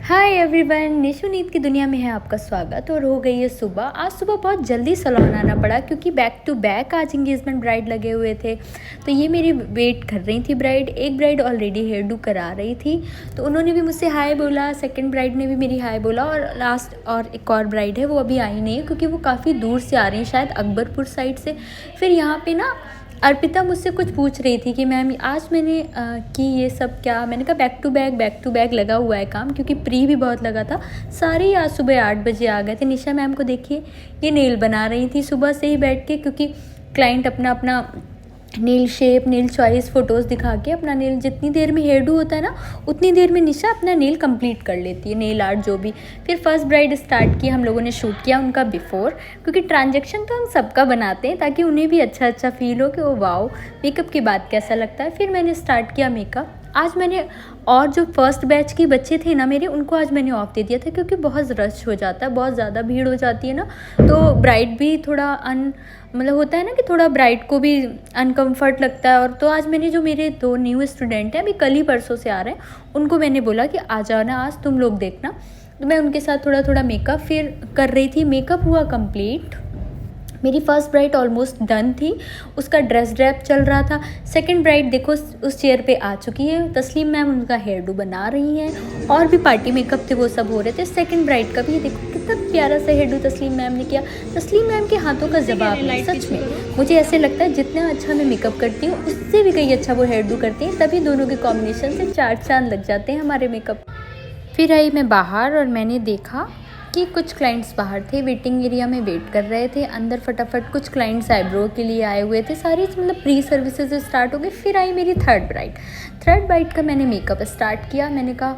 Hi everyone, Nishu नीत की दुनिया में है आपका स्वागत। और हो गई है सुबह। आज सुबह बहुत जल्दी सैलून आना पड़ा क्योंकि बैक टू बैक आज इंगेजमेंट ब्राइड लगे हुए थे। तो ये मेरी वेट कर रही थी ब्राइड। एक ब्राइड ऑलरेडी हेयर डू करा रही थी तो उन्होंने भी मुझसे हाय बोला, सेकंड ब्राइड ने भी मेरी हाय बोला और लास्ट और एक और ब्राइड है वो अभी आई नहीं है क्योंकि वो काफ़ी दूर से आ रही है, शायद अकबरपुर साइड से। फिर यहाँ पे ना अर्पिता मुझसे कुछ पूछ रही थी कि मैम आज मैंने कि ये सब क्या। मैंने कहा बैक टू बैक लगा हुआ है काम, क्योंकि प्री भी बहुत लगा था। सारे ही आज सुबह 8 बजे आ गए थे। निशा मैम को देखिए, ये नेल बना रही थी सुबह से ही बैठ के, क्योंकि क्लाइंट अपना अपना nail shape, nail choice, photos दिखा के अपना नेल, जितनी देर में हेयर डू होता है ना उतनी देर में निशा अपना नेल कंप्लीट कर लेती है, नेल आर्ट जो भी। फिर फर्स्ट ब्राइड स्टार्ट किया, हम लोगों ने शूट किया उनका बिफ़ोर, क्योंकि ट्रांजेक्शन तो हम सबका बनाते हैं ताकि उन्हें भी अच्छा फील हो कि ओ वाओ मेकअप के बाद कैसा लगता है। फिर मैंने स्टार्ट किया मेकअप। आज मैंने, और जो फर्स्ट बैच के बच्चे थे ना मेरे, उनको आज मैंने ऑफ दे दिया था क्योंकि बहुत रश हो जाता है, बहुत ज़्यादा भीड़ हो जाती है ना, तो ब्राइड भी थोड़ा मतलब होता है ना कि थोड़ा ब्राइड को भी अनकम्फर्ट लगता है। और तो आज मैंने, जो मेरे 2 न्यू स्टूडेंट हैं अभी कल ही परसों से आ रहे हैं, उनको मैंने बोला कि आ जाओ ना आज तुम लोग देखना। तो मैं उनके साथ थोड़ा मेकअप फिर कर रही थी। मेकअप हुआ कंप्लीट। मेरी फर्स्ट ब्राइड ऑलमोस्ट डन थी, उसका ड्रेस ड्रैप चल रहा था। सेकंड ब्राइड देखो उस चेयर पे आ चुकी है, तस्लीम मैम उनका हेयर डू बना रही हैं, और भी पार्टी मेकअप थे वो सब हो रहे थे। सेकंड ब्राइड का भी ये देखो कितना प्यारा सा हेयर डू तस्लीम मैम ने किया। तस्लीम मैम के हाथों का जवाब नहीं, सच में मुझे ऐसे लगता है जितना अच्छा मैं मेकअप करती हूँ उससे भी कहीं अच्छा वो हेयर डू करती हैं, तभी दोनों के कॉम्बिनेशन से 4 चांद लग जाते हैं हमारे मेकअप। फिर आई मैं बाहर और मैंने देखा कि कुछ क्लाइंट्स बाहर थे, वेटिंग एरिया में वेट कर रहे थे। अंदर फटाफट कुछ क्लाइंट्स आईब्रो के लिए आए हुए थे, सारी मतलब प्री सर्विसेज स्टार्ट हो गई। फिर आई मेरी थर्ड ब्राइड का मैंने मेकअप स्टार्ट किया। मैंने कहा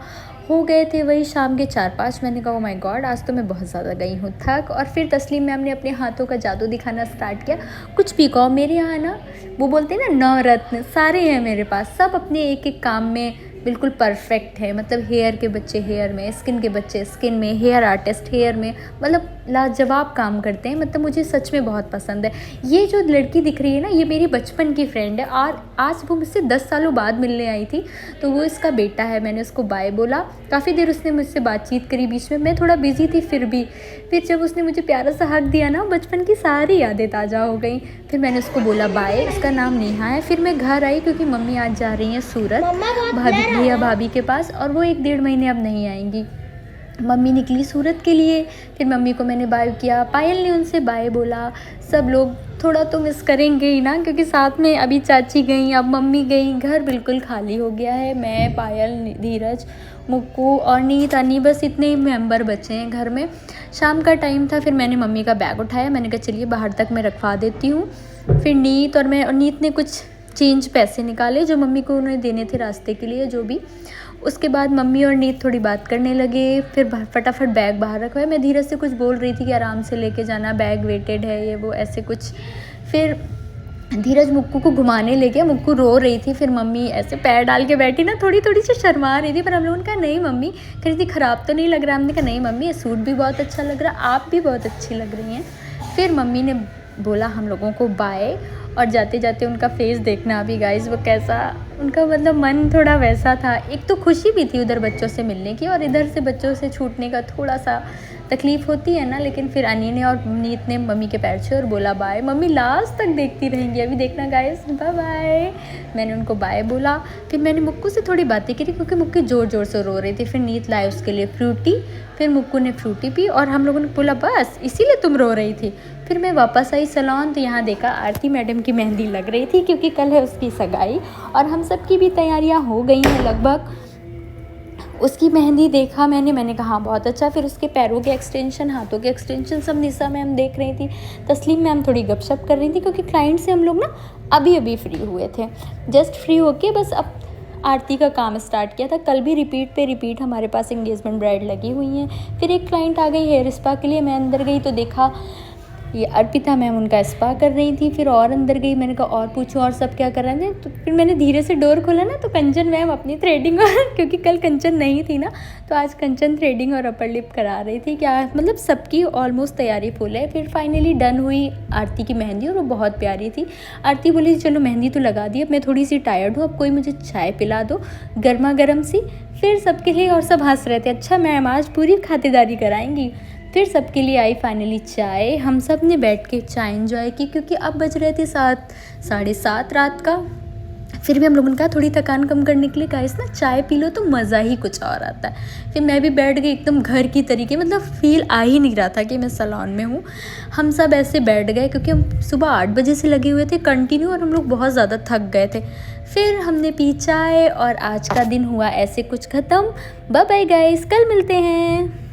हो गए थे वही शाम के 4-5। मैंने कहा ओ माय गॉड आज तो मैं बहुत ज़्यादा गई हूँ थक। और फिर तस्लीम मैम ने अपने हाथों का जादू दिखाना स्टार्ट किया। कुछ भी कहो, मेरे यहाँ ना वो बोलते हैं ना नवरत्न सारे हैं मेरे पास, सब अपने एक एक काम में बिल्कुल परफेक्ट है। मतलब हेयर के बच्चे हेयर में, स्किन के बच्चे स्किन में, हेयर आर्टिस्ट हेयर में, मतलब लाजवाब काम करते हैं। मतलब मुझे सच में बहुत पसंद है। ये जो लड़की दिख रही है ना, ये मेरी बचपन की फ्रेंड है और आज वो मुझसे 10 सालों बाद मिलने आई थी, तो वो इसका बेटा है। मैंने उसको बाय बोला, काफ़ी देर उसने मुझसे बातचीत करी, बीच में मैं थोड़ा बिजी थी फिर जब उसने मुझे प्यारा सा हक दिया ना, बचपन की सारी यादें ताज़ा हो गई। फिर मैंने उसको बोला बाय। उसका नाम नेहा है। फिर मैं घर आई क्योंकि मम्मी आज जा रही हैं सूरत भाभी के पास, और वो 1-1.5 महीने अब नहीं आएंगी। मम्मी निकली सूरत के लिए। फिर मम्मी को मैंने बाय किया, पायल ने उनसे बाय बोला। सब लोग थोड़ा तो मिस करेंगे ही ना, क्योंकि साथ में अभी चाची गई, अब मम्मी गई, घर बिल्कुल खाली हो गया है। मैं, पायल, धीरज, मुक्कू और नीत, अनी, बस इतने ही मेंबर बचे हैं घर में। शाम का टाइम था। फिर मैंने मम्मी का बैग उठाया, मैंने कहा चलिए बाहर तक मैं रखवा देती हूँ। फिर नीत ने कुछ चेंज पैसे निकाले जो मम्मी को उन्हें देने थे रास्ते के लिए, जो भी। उसके बाद मम्मी और नीत थोड़ी बात करने लगे। फिर फटाफट बैग बाहर रखवाया। मैं धीरज से कुछ बोल रही थी कि आराम से लेके जाना, बैग वेटेड है, ये वो ऐसे कुछ। फिर धीरज मुक्कू को घुमाने ले गया, मुक्कू रो रही थी। फिर मम्मी ऐसे पैर डाल के बैठी ना, थोड़ी सी शर्मा रही थी, पर हम लोगों ने कहा नहीं मम्मी, कह रही थी ख़राब तो नहीं लग रहा। हमने कहा नहीं मम्मी, ये सूट भी बहुत अच्छा लग रहा, आप भी बहुत अच्छी लग रही हैं। फिर मम्मी ने बोला हम लोगों को बाय, और जाते जाते उनका फेस देखना अभी गाइस, वो कैसा, उनका मतलब मन थोड़ा वैसा था। एक तो खुशी भी थी उधर बच्चों से मिलने की, और इधर से बच्चों से छूटने का थोड़ा सा तकलीफ़ होती है ना। लेकिन फिर अनी ने और नीत ने मम्मी के पैर छुए और बोला बाय। मम्मी लास्ट तक देखती रहेंगी, अभी देखना गाइस, बाय बाय। मैंने उनको बाय बोला। फिर मैंने मुक्कू से थोड़ी बातें की क्योंकि मुक्कू ज़ोर से रो रही थी। फिर नीत लाए उसके लिए फ्रूटी, फिर मुक्कू ने फ्रूटी पी, और हम लोगों ने बोला बस इसीलिए तुम रो रही थी। फिर मैं वापस आई सैलून, तो यहाँ देखा आरती मैडम की मेहंदी लग रही थी क्योंकि कल है उसकी सगाई, और हम सब की भी तैयारियाँ हो गई हैं लगभग। उसकी मेहंदी देखा मैंने कहा हाँ बहुत अच्छा। फिर उसके पैरों के एक्सटेंशन, हाथों के एक्सटेंशन सब निशा मैम देख रही थी। तस्लीम मैम थोड़ी गपशप कर रही थी क्योंकि क्लाइंट से हम लोग ना अभी फ्री हुए थे, जस्ट फ्री होके बस अब आरती का काम स्टार्ट किया था। कल भी रिपीट पे रिपीट हमारे पास एंगेजमेंट ब्राइड लगी हुई हैं। फिर एक क्लाइंट आ गई हेयर स्पा के लिए, मैं अंदर गई तो देखा ये अर्पिता मैम उनका स्पा कर रही थी। फिर और अंदर गई, मैंने कहा और पूछो और सब क्या कर रहे थे। तो फिर मैंने धीरे से डोर खोला ना, तो कंचन मैम अपनी थ्रेडिंग और क्योंकि कल कंचन नहीं थी ना, तो आज कंचन थ्रेडिंग और अपर लिप करा रही थी। क्या मतलब सबकी ऑलमोस्ट तैयारी फुल है। फिर फाइनली डन हुई आरती की मेहंदी और वो बहुत प्यारी थी। आरती बोली चलो मेहंदी तो लगा दी, अब मैं थोड़ी सी टायर्ड हूँ, अब कोई मुझे चाय पिला दो गर्मा गर्म सी। फिर सबके लिए, और सब हंस रहे थे, अच्छा मैम आज पूरी खातिरदारी कराएंगी। फिर सबके लिए आई फाइनली चाय। हम सब ने बैठ के चाय एंजॉय की क्योंकि अब बज रहे थे 7, 7:30 रात का। फिर भी हम लोगों ने कहा थोड़ी थकान कम करने के लिए गाइस ना चाय पी लो तो मज़ा ही कुछ और आता है। फिर मैं भी बैठ गई एकदम घर की तरीके, मतलब फील आ ही नहीं रहा था कि मैं सैलून में हूँ। हम सब ऐसे बैठ गए क्योंकि हम सुबह 8 बजे से लगे हुए थे कंटिन्यू और हम लोग बहुत ज़्यादा थक गए थे। फिर हमने पी चाय और आज का दिन हुआ ऐसे कुछ ख़त्म। बाय बाय गाइस, कल मिलते हैं।